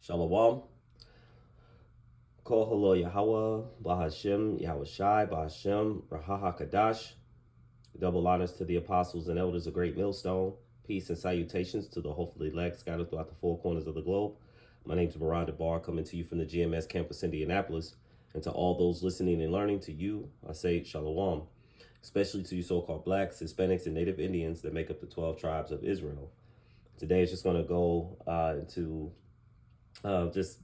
Shalom. Kol Halo Yahweh, Bahashem, Yahweh Shai, Bahashem, Rahaha Kadash. Double honors to the apostles and elders of Great Millstone. Peace and salutations to the hopefully elect scattered throughout the four corners of the globe. My name is Miranda Barr, coming to you from the GMS campus, Indianapolis. And to all those listening and learning, to you, I say Shalom. Especially to you so-called blacks, Hispanics, and Native Indians that make up the 12 tribes of Israel. Today is just going to go into just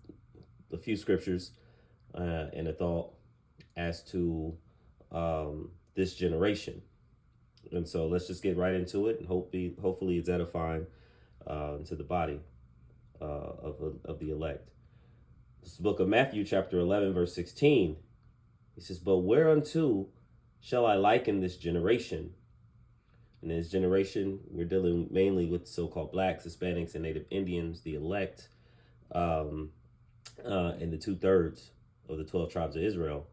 a few scriptures and a thought as to this generation. And so let's just get right into it, and hopefully it's edifying to the body of the elect. This is the book of Matthew, chapter 11, verse 16. He says, "But whereunto shall I liken this generation?" In this generation, we're dealing mainly with so-called blacks, Hispanics, and Native Indians, the elect, and the 2/3 of the 12 tribes of Israel.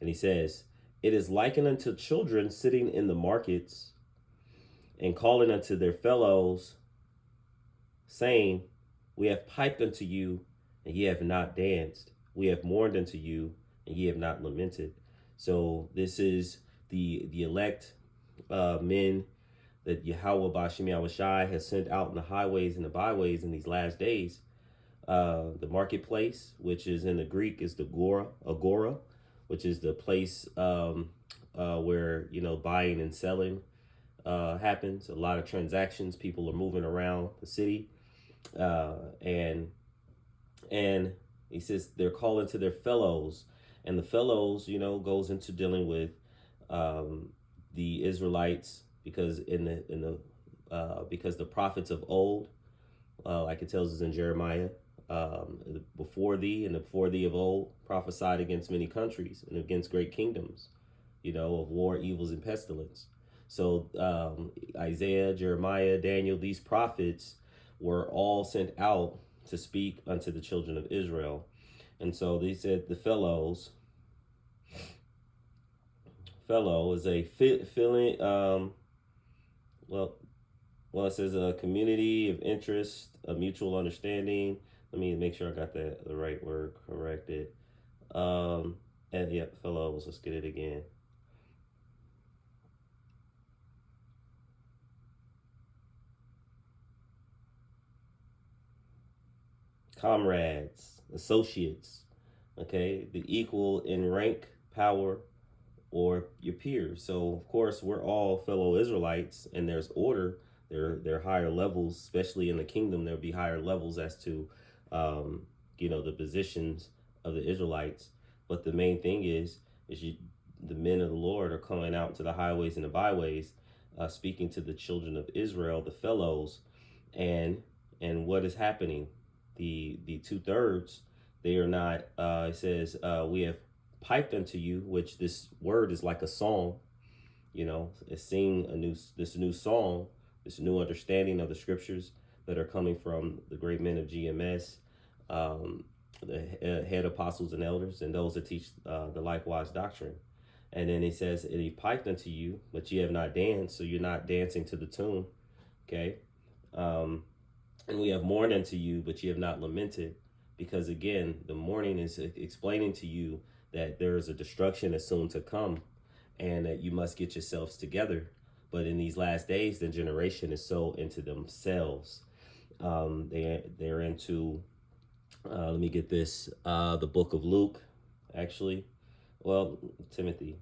And he says, "It is likened unto children sitting in the markets and calling unto their fellows, saying, We have piped unto you, and ye have not danced. We have mourned unto you, and ye have not lamented." So this is the elect men that Yahweh Bashim Yahweh Shai has sent out in the highways and the byways in these last days. The marketplace, which is in the Greek, is the agora, which is the place where buying and selling happens. A lot of transactions. People are moving around the city, and he says they're calling to their fellows, and the fellows, goes into dealing with the Israelites because because the prophets of old, like it tells us in Jeremiah. Before thee and before thee of old prophesied against many countries and against great kingdoms, of war, evils, and pestilence. So Isaiah, Jeremiah, Daniel, these prophets were all sent out to speak unto the children of Israel. And so they said the fellow is a feeling, it says a community of interest, a mutual understanding. Let me make sure I got the right word corrected. And yeah, fellows, let's get it again. Comrades, associates, okay, the equal in rank, power, or your peers. So of course we're all fellow Israelites, and there's order. There are higher levels, especially in the kingdom. There'll be higher levels as to the positions of the Israelites. But the main thing is the men of the Lord are coming out to the highways and the byways, speaking to the children of Israel, the fellows, and what is happening. The 2/3, they are not. It says we have piped unto you, which this word is like a song. It's sing this new song, this new understanding of the scriptures that are coming from the great men of GMS, the head apostles and elders, and those that teach the likewise doctrine. And then he says, "And he piped unto you, but ye have not danced," so you're not dancing to the tune. Okay. "And we have mourned unto you, but ye have not lamented," because again, the mourning is explaining to you that there is a destruction that's soon to come, and that you must get yourselves together. But in these last days, the generation is so into themselves. They're into, let me get this, the book of Luke, actually. Well, Timothy.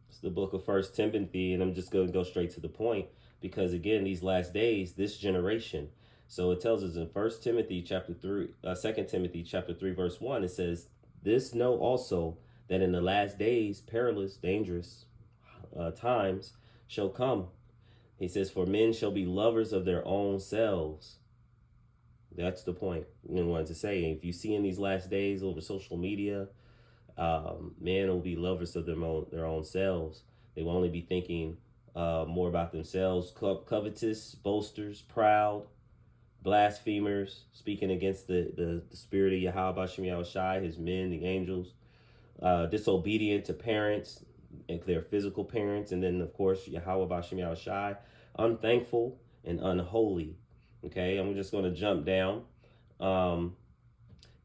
It's the book of First Timothy, and I'm just going to go straight to the point, because again, these last days, this generation. So it tells us in 1 Timothy chapter 3, 2 Timothy chapter 3, verse 1, it says, "This know also, that in the last days perilous, dangerous times shall come." He says, "For men shall be lovers of their own selves." That's the point I wanted to say. If you see in these last days over social media, men will be lovers of their own selves. They will only be thinking more about themselves, covetous, boasters, proud, blasphemers, speaking against the spirit of Yahweh Bashim Yahweh Shai, his men, the angels, disobedient to parents, and their physical parents, and then of course Yahweh Bashem Yahushai, unthankful and unholy. Okay, I'm just going to jump down. Um,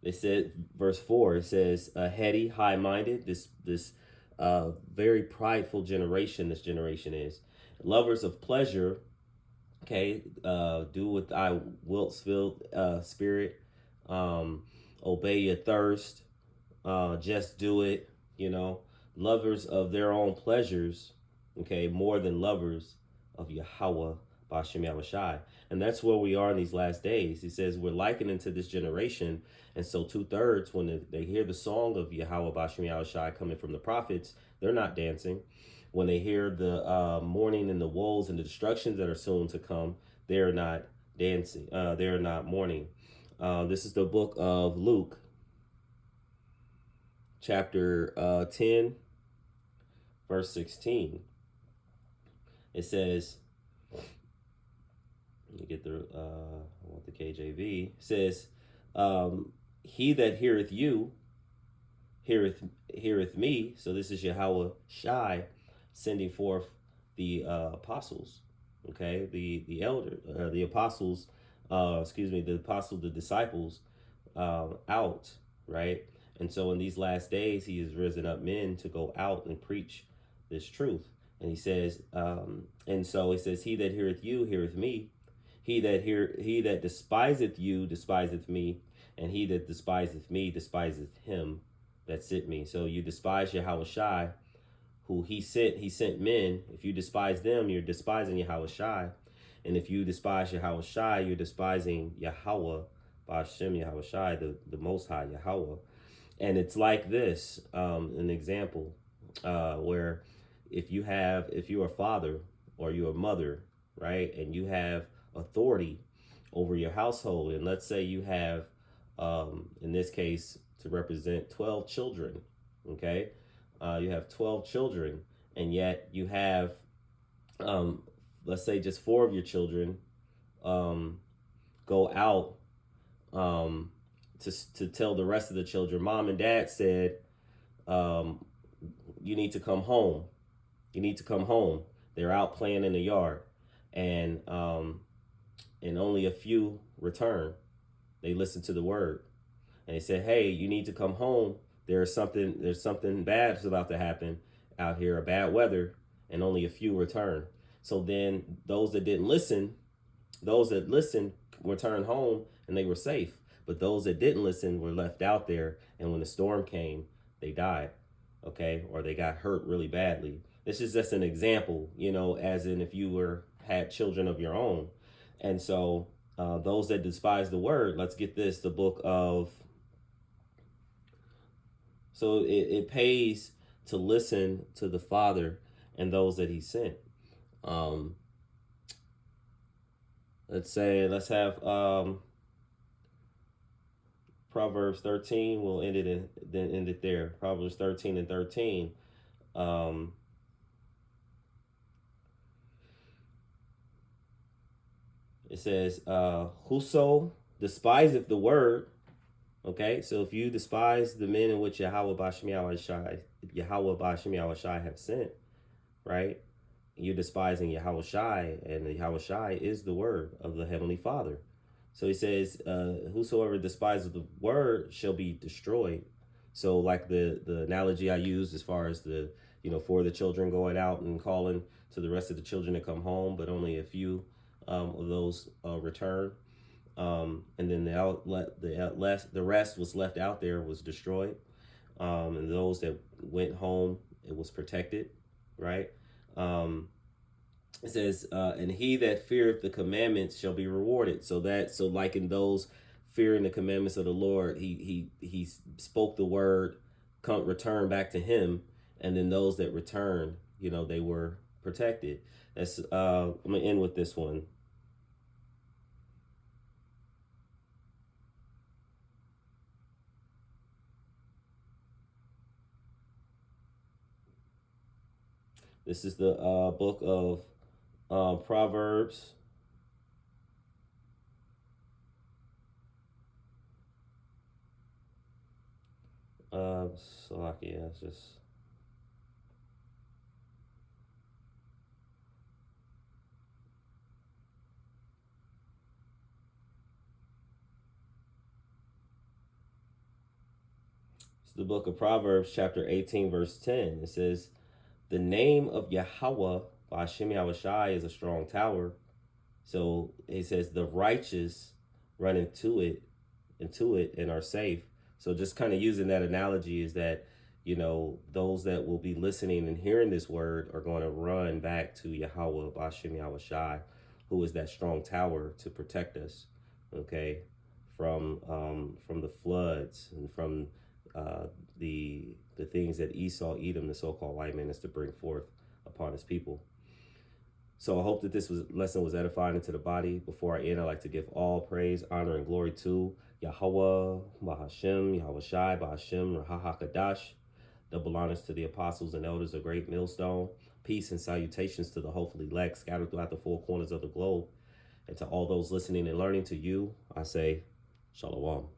they said verse 4. It says, heady, high-minded. This very prideful generation. This generation is lovers of pleasure. Okay, do what thy wilt spirit. Um, obey your thirst. Just do it. You know, lovers of their own pleasures. Okay, more than lovers of Yahweh Bashem Yahushai. And that's where we are in these last days. He says we're likening to this generation. And so 2/3, when they hear the song of Yahweh Bashem Yahushai coming from the prophets, they're not dancing. When they hear the mourning and the woes and the destructions that are soon to come, they're not dancing. They're not mourning. This is the book of Luke, chapter 10, verse 16. It says, let me get I want the KJV. It says, he that heareth you, heareth me. So this is Yahweh Shai sending forth the apostles. Okay, the elder, the apostles, the disciples out, right? And so in these last days, he has risen up men to go out and preach this truth. And he says, and so he says, he that heareth you, heareth me. He that despiseth you, despiseth me. And he that despiseth me, despiseth him that sent me. So you despise Yahweh Shai, who he sent men. If you despise them, you're despising Yahweh Shai. And if you despise Yahweh Shai, you're despising Yahweh, Ba'ashem Yahweh Shai, the Most High Yahweh. And it's like this, an example, where if you're a father or you're a mother, right, and you have authority over your household, and let's say you have, in this case, to represent 12 children, okay, you have 12 children, and yet you have, let's say, just 4 of your children go out to tell the rest of the children, Mom and Dad said, you need to come home. You need to come home. They're out playing in the yard, and only a few return. They listen to the word, and they said, "Hey, you need to come home. There's something bad that's about to happen out here, a bad weather," and only a few return. So then those that listened returned home, and they were safe. But those that didn't listen were left out there, and when the storm came, they died, okay, or they got hurt really badly. This is just an example, as in if you had children of your own. And so those that despise the word, let's get this, the book of, so it pays to listen to the Father and those that he sent. Let's have Proverbs 13. We'll end it there. Proverbs 13 and 13. It says, whoso despiseth the word. Okay, so if you despise the men in which Yahweh Bashem Yahushai have sent, right? You're despising Yahweh Shai, and Yahweh Shai is the word of the Heavenly Father. So he says, whosoever despises the word shall be destroyed. So like the analogy I used as far as the, for the children going out and calling to the rest of the children to come home, but only a few of those return. And then the rest was left out there, was destroyed. And those that went home, it was protected, right? It says, and he that feareth the commandments shall be rewarded. So like in those fearing the commandments of the Lord, he spoke the word, return back to him, and then those that returned, they were protected. That's I'm gonna end with this one. This is the book of Proverbs. Slovakia, it's just. It's the book of Proverbs, chapter 18, verse 10. It says, the name of Yahweh, Hashem Yahushai, is a strong tower. So it says the righteous run into it and are safe. So just kind of using that analogy is that, those that will be listening and hearing this word are going to run back to Yahweh, Hashem Yahushai, who is that strong tower to protect us, okay, from the floods and from the things that Esau, Edom, the so-called white man, is to bring forth upon his people. So I hope that this lesson was edifying into the body. Before I end, I'd like to give all praise, honor, and glory to Yahweh, Bahashem, Yahushai, Bahashem, Rahahakadash. Double honors to the apostles and elders of Great Millstone. Peace and salutations to the hopefully elect scattered throughout the four corners of the globe. And to all those listening and learning, to you, I say, Shalom.